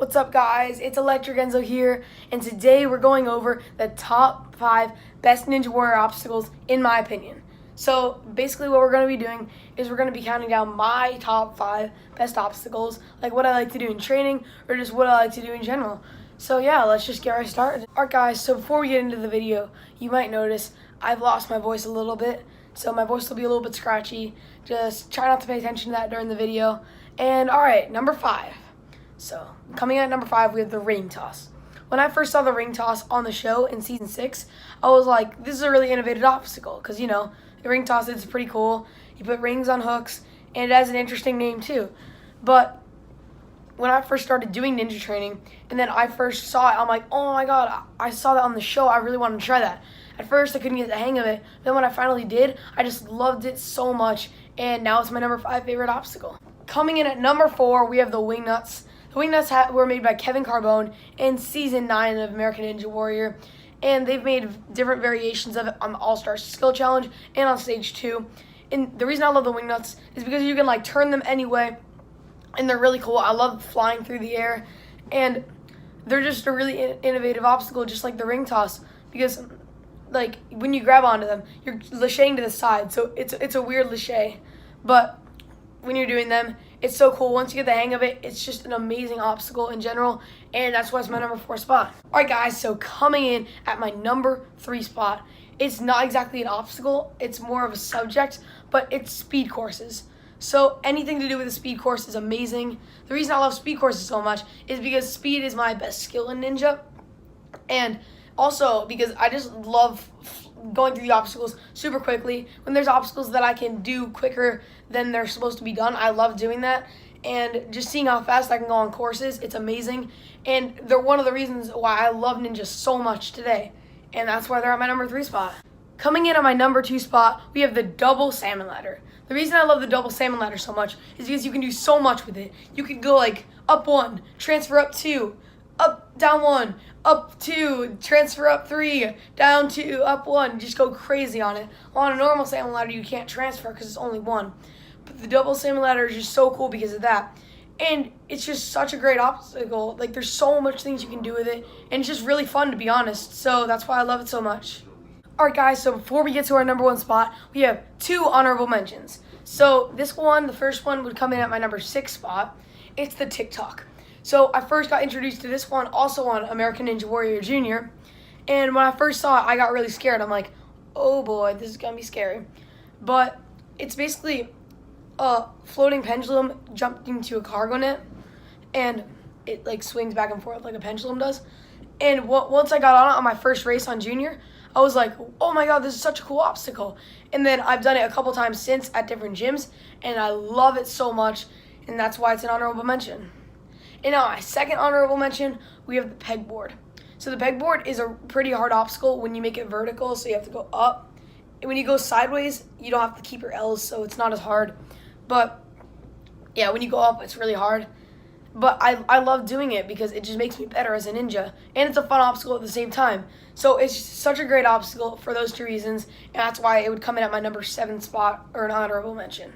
What's up, guys? It's Electric Enzo here, and today we're going over the top 5 best Ninja Warrior obstacles in my opinion. So basically what we're going to be doing is we're going to be counting down my top 5 best obstacles, like what I like to do in training or just what I like to do in general. So yeah, let's just get right started. Alright guys, so before we get into the video, you might notice I've lost my voice a little bit, so my voice will be a little bit scratchy. Just try not to pay attention to that during the video. And alright, number 5. So, coming in at number 5, we have the ring toss. When I first saw the ring toss on the show in season 6, I was like, this is a really innovative obstacle. Because, you know, the ring toss is pretty cool. You put rings on hooks, and it has an interesting name too. But when I first started doing ninja training, and then I first saw it, I'm like, oh my god, I saw that on the show. I really wanted to try that. At first, I couldn't get the hang of it. Then when I finally did, I just loved it so much. And now it's my number 5 favorite obstacle. Coming in at number 4, we have the WINGNUTS. The WINGNUTS were made by Kevin Carbone in Season 9 of American Ninja Warrior, and they've made different variations of it on the All-Star Skill Challenge and on Stage 2. And the reason I love the WINGNUTS is because you can like turn them anyway, and they're really cool. I love flying through the air, and they're just a really innovative obstacle, just like the ring toss, because like when you grab onto them, you're lacheting to the side, so it's a weird lache, but when you're doing them, it's so cool. Once you get the hang of it, it's just an amazing obstacle in general, and that's why it's my number 4 spot. All right, guys, so coming in at my number 3 spot, it's not exactly an obstacle, it's more of a subject, but it's speed courses. So anything to do with a speed course is amazing. The reason I love speed courses so much is because speed is my best skill in ninja, and also because I just love going through the obstacles super quickly. When there's obstacles that I can do quicker than they're supposed to be done, I love doing that. And just seeing how fast I can go on courses, it's amazing. And they're one of the reasons why I love ninja so much today. And that's why they're at my number 3 spot. Coming in at my number 2 spot, we have the double salmon ladder. The reason I love the double salmon ladder so much is because you can do so much with it. You can go like up 1, transfer up 2, up, down 1, up 2, transfer up 3, down 2, up 1. Just go crazy on it. On a normal salmon ladder, you can't transfer because it's only 1. But the double salmon ladder is just so cool because of that. And it's just such a great obstacle. Like, there's so much things you can do with it. And it's just really fun, to be honest. So that's why I love it so much. Alright, guys, so before we get to our number 1 spot, we have 2 honorable mentions. So this one, the first one, would come in at my number 6 spot. It's the TikTok. So I first got introduced to this one also on American Ninja Warrior Jr. And when I first saw it, I got really scared. I'm like, oh boy, this is going to be scary. But it's basically a floating pendulum jumped into a cargo net. And it like swings back and forth like a pendulum does. And once I got on it on my first race on Junior, I was like, oh my god, this is such a cool obstacle. And then I've done it a couple times since at different gyms. And I love it so much. And that's why it's an honorable mention. And now my second honorable mention, we have the pegboard. So the pegboard is a pretty hard obstacle when you make it vertical, so you have to go up. And when you go sideways, you don't have to keep your L's, so it's not as hard. But yeah, when you go up, it's really hard. But I love doing it because it just makes me better as a ninja. And it's a fun obstacle at the same time. So it's just such a great obstacle for those 2 reasons. And that's why it would come in at my number 7 spot, or an honorable mention.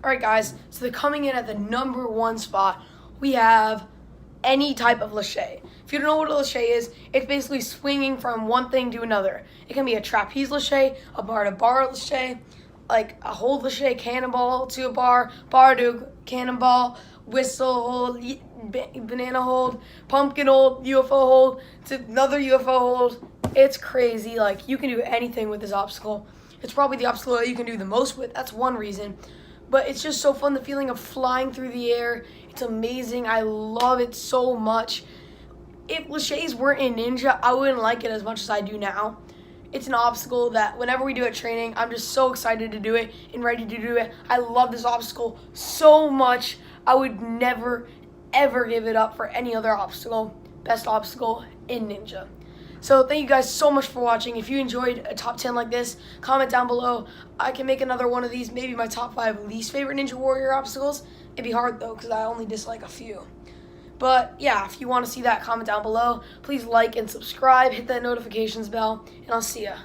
Alright guys, so they're coming in at the number 1 spot. We have any type of lache. If you don't know what a lache is, it's basically swinging from one thing to another. It can be a trapeze lache, a bar-to-bar lache, like a hold lache, cannonball to a bar to a cannonball, whistle hold, banana hold, pumpkin hold, UFO hold, to another UFO hold. It's crazy. Like, you can do anything with this obstacle. It's probably the obstacle that you can do the most with. That's one reason. But it's just so fun, the feeling of flying through the air. It's amazing. I love it so much. If laches weren't in ninja, I wouldn't like it as much as I do now. It's an obstacle that whenever we do it training, I'm just so excited to do it and ready to do it. I love this obstacle so much. I would never, ever give it up for any other obstacle. Best obstacle in ninja. So thank you guys so much for watching. If you enjoyed a top 10 like this, comment down below. I can make another one of these, maybe my top 5 least favorite Ninja Warrior obstacles. It'd be hard though, because I only dislike a few. But yeah, if you want to see that, comment down below. Please like and subscribe, hit that notifications bell, and I'll see ya.